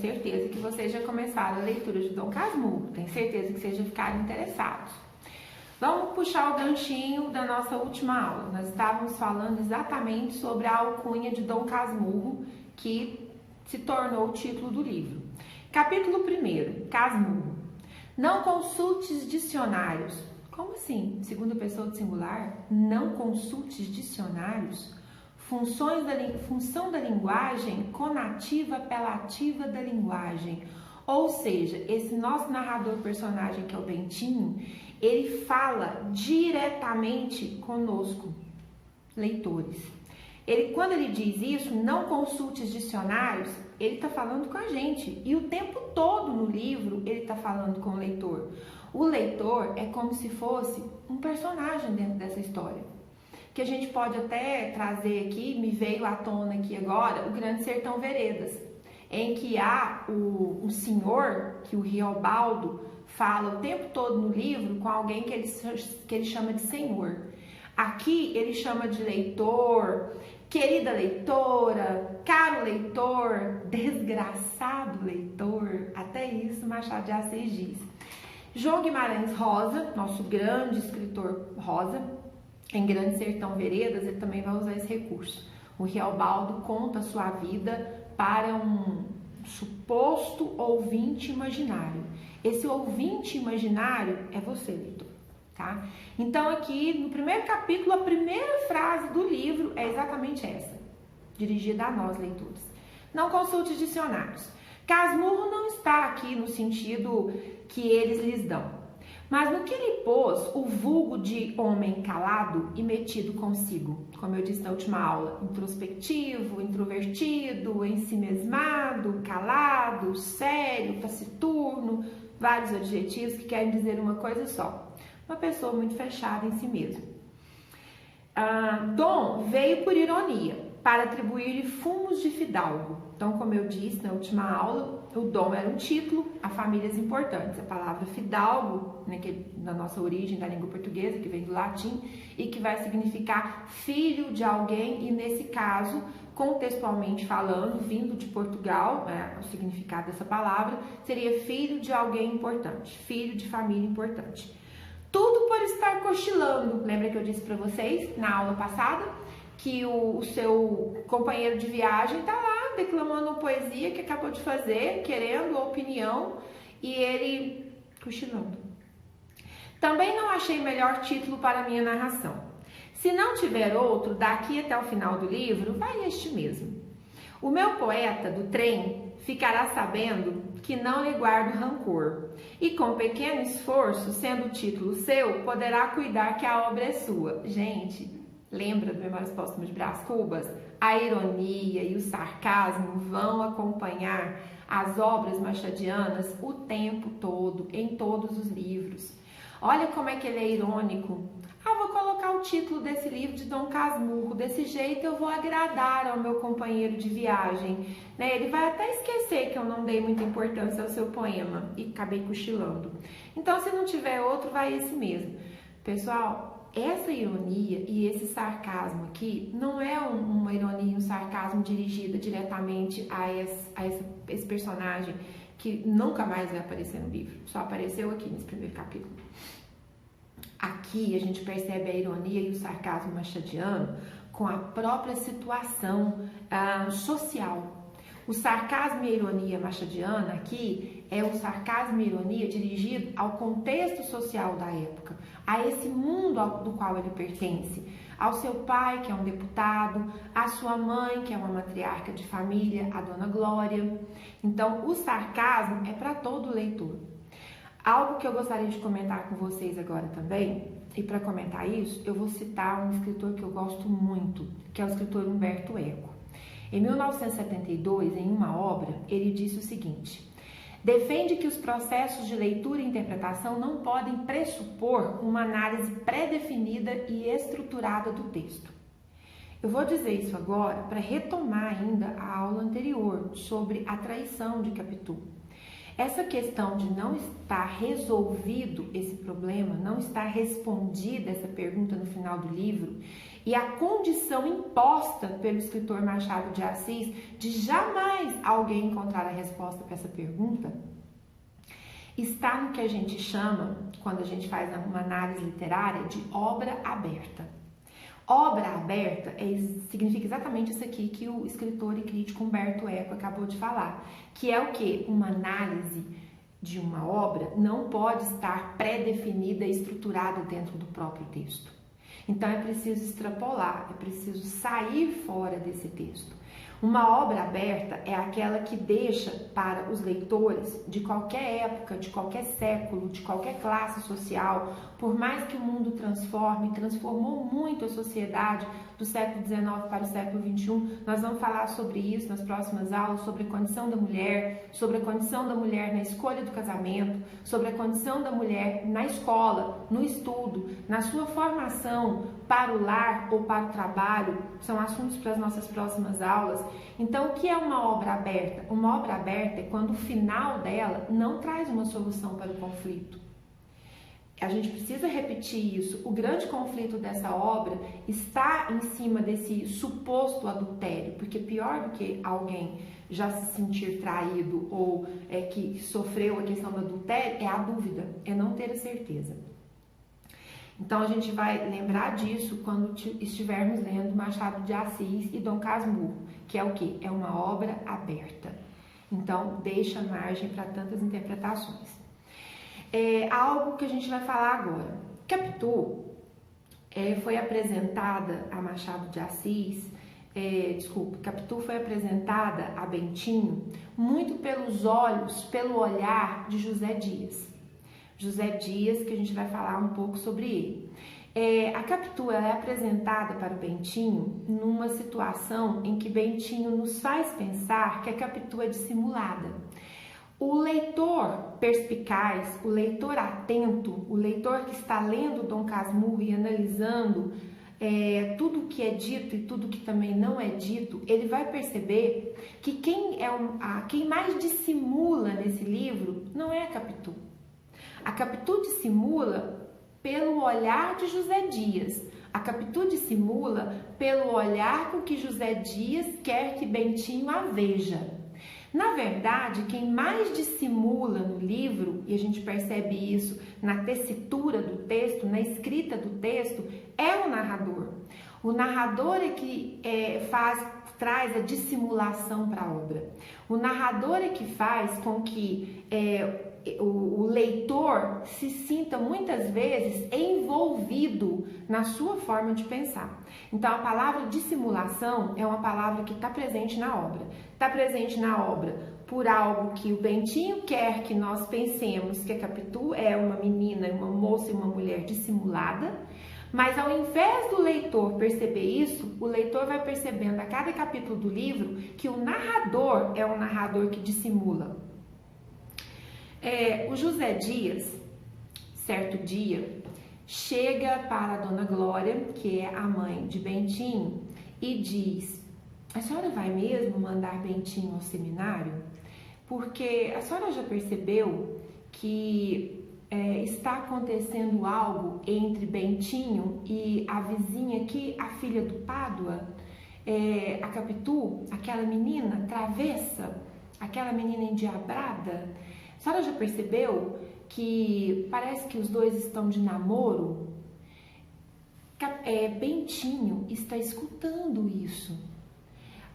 certeza que vocês já começaram a leitura de Dom Casmurro, tenho certeza que vocês já ficaram interessados. Vamos puxar o ganchinho da nossa última aula. Nós estávamos falando exatamente sobre a alcunha de Dom Casmurro, que se tornou o título do livro. Capítulo 1, Casmurro. Não consultes dicionários. Como assim? Segunda pessoa do singular? Não consultes dicionários? Função da linguagem, conativa, apelativa da linguagem. Ou seja, esse nosso narrador personagem, que é o Bentinho, ele fala diretamente conosco, leitores. Quando ele diz isso, não consultes dicionários, ele está falando com a gente. E o tempo todo no livro, ele está falando com o leitor. O leitor é como se fosse um personagem dentro dessa história. Que a gente pode até trazer aqui, me veio à tona aqui agora, o Grande Sertão Veredas, em que há um senhor, que o Riobaldo fala o tempo todo no livro com alguém que ele chama de senhor. Aqui ele chama de leitor, querida leitora, caro leitor, desgraçado leitor, até isso Machado de Assis diz. João Guimarães Rosa, nosso grande escritor Rosa, em Grande Sertão Veredas, ele também vai usar esse recurso. O Riobaldo conta a sua vida para um suposto ouvinte imaginário. Esse ouvinte imaginário é você, leitor, tá? Então aqui, no primeiro capítulo, a primeira frase do livro é exatamente essa, dirigida a nós, leitores. Não consulte dicionários. Casmurro não está aqui no sentido que eles lhes dão, mas no que ele pôs o vulgo de homem calado e metido consigo, como eu disse na última aula, introspectivo, introvertido, ensimesmado, calado, sério, taciturno, vários adjetivos que querem dizer uma coisa só, uma pessoa muito fechada em si mesma. Dom veio por ironia, para atribuir-lhe fumos de fidalgo. Então, como eu disse na última aula, o dom era um título a famílias importantes. A palavra fidalgo, né, que é da nossa origem, da língua portuguesa, que vem do latim, e que vai significar filho de alguém, e nesse caso, contextualmente falando, vindo de Portugal, o significado dessa palavra, seria filho de alguém importante, filho de família importante. Tudo por estar cochilando. Lembra que eu disse para vocês na aula passada que o seu companheiro de viagem está lá declamando uma poesia que acabou de fazer, querendo opinião, e ele cochilando. Também não achei melhor título para minha narração. Se não tiver outro, daqui até o final do livro, vai este mesmo. O meu poeta do trem ficará sabendo que não lhe guardo rancor, e com pequeno esforço, sendo o título seu, poderá cuidar que a obra é sua. Gente, lembra do Memórias Póstumas de Brás Cubas? A ironia e o sarcasmo vão acompanhar as obras machadianas o tempo todo, em todos os livros. Olha como é que ele é irônico. Vou colocar o título desse livro de Dom Casmurro, desse jeito eu vou agradar ao meu companheiro de viagem, né? Ele vai até esquecer que eu não dei muita importância ao seu poema e acabei cochilando. Então, se não tiver outro, vai esse mesmo. Pessoal, essa ironia e esse sarcasmo aqui não é uma ironia, um sarcasmo dirigida diretamente a esse personagem que nunca mais vai aparecer no livro, só apareceu aqui nesse primeiro capítulo. Aqui a gente percebe a ironia e o sarcasmo machadiano com a própria situação social. O sarcasmo e a ironia machadiana aqui é um sarcasmo e ironia dirigido ao contexto social da época, a esse mundo do qual ele pertence, ao seu pai, que é um deputado, à sua mãe, que é uma matriarca de família, a Dona Glória. Então, o sarcasmo é para todo leitor. Algo que eu gostaria de comentar com vocês agora também, e para comentar isso, eu vou citar um escritor que eu gosto muito, que é o escritor Humberto Eco. Em 1972, em uma obra, ele disse o seguinte: defende que os processos de leitura e interpretação não podem pressupor uma análise pré-definida e estruturada do texto. Eu vou dizer isso agora para retomar ainda a aula anterior sobre a traição de Capitu. Essa questão de não estar resolvido esse problema, não estar respondida essa pergunta no final do livro, e a condição imposta pelo escritor Machado de Assis de jamais alguém encontrar a resposta para essa pergunta está no que a gente chama, quando a gente faz uma análise literária, de obra aberta. Obra aberta significa exatamente isso aqui que o escritor e crítico Humberto Eco acabou de falar, que é o quê? Uma análise de uma obra não pode estar pré-definida e estruturada dentro do próprio texto. Então é preciso extrapolar, é preciso sair fora desse texto. Uma obra aberta é aquela que deixa para os leitores de qualquer época, de qualquer século, de qualquer classe social, por mais que o mundo transformou muito a sociedade do século XIX para o século XXI. Nós vamos falar sobre isso nas próximas aulas, sobre a condição da mulher, sobre a condição da mulher na escolha do casamento, sobre a condição da mulher na escola, no estudo, na sua formação para o lar ou para o trabalho. São assuntos para as nossas próximas aulas. Então, o que é uma obra aberta? Uma obra aberta é quando o final dela não traz uma solução para o conflito. A gente precisa repetir isso. O grande conflito dessa obra está em cima desse suposto adultério, porque pior do que alguém já se sentir traído ou que sofreu a questão do adultério é a dúvida, é não ter a certeza. Então, a gente vai lembrar disso quando estivermos lendo Machado de Assis e Dom Casmurro, que é o quê? É uma obra aberta. Então, deixa margem para tantas interpretações. Algo que a gente vai falar agora. Capitu foi apresentada a Machado de Assis, Capitu foi apresentada a Bentinho muito pelos olhos, pelo olhar de José Dias. José Dias, que a gente vai falar um pouco sobre ele. A Capitu ela é apresentada para o Bentinho numa situação em que Bentinho nos faz pensar que a Capitu é dissimulada. O leitor perspicaz, o leitor atento, o leitor que está lendo Dom Casmurro e analisando tudo que é dito e tudo que também não é dito, ele vai perceber que quem mais dissimula nesse livro não é a Capitu. A Capitu dissimula pelo olhar de José Dias. A Capitu dissimula pelo olhar com que José Dias quer que Bentinho a veja. Na verdade, quem mais dissimula no livro, e a gente percebe isso na tessitura do texto, na escrita do texto, é o narrador. O narrador é que traz a dissimulação para a obra. O narrador é que faz com que o leitor se sinta muitas vezes envolvido na sua forma de pensar. Então, a palavra dissimulação é uma palavra que está presente na obra. Está presente na obra por algo que o Bentinho quer que nós pensemos que a Capitu é uma menina, uma moça e uma mulher dissimulada. Mas ao invés do leitor perceber isso, o leitor vai percebendo a cada capítulo do livro que o narrador é um narrador que dissimula. O José Dias, certo dia, chega para a Dona Glória, que é a mãe de Bentinho, e diz: a senhora vai mesmo mandar Bentinho ao seminário? Porque a senhora já percebeu que está acontecendo algo entre Bentinho e a vizinha aqui, a filha do Pádua, a Capitu, aquela menina travessa, aquela menina endiabrada. A senhora já percebeu que parece que os dois estão de namoro? Bentinho está escutando isso.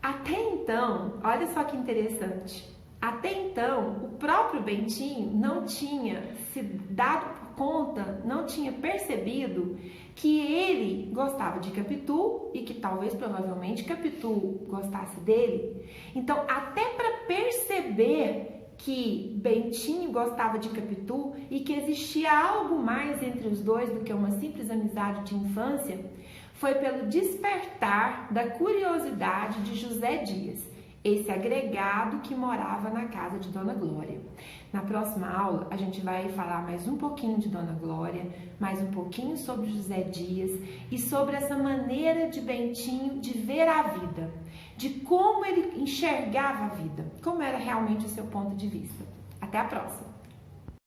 Até então, olha só que interessante. Até então, o próprio Bentinho não tinha se dado por conta, não tinha percebido que ele gostava de Capitu e que talvez, provavelmente, Capitu gostasse dele. Então, até para perceber que Bentinho gostava de Capitu e que existia algo mais entre os dois do que uma simples amizade de infância, foi pelo despertar da curiosidade de José Dias, esse agregado que morava na casa de Dona Glória. Na próxima aula, a gente vai falar mais um pouquinho de Dona Glória, mais um pouquinho sobre José Dias e sobre essa maneira de Bentinho de ver a vida, de como ele enxergava a vida, como era realmente o seu ponto de vista. Até a próxima!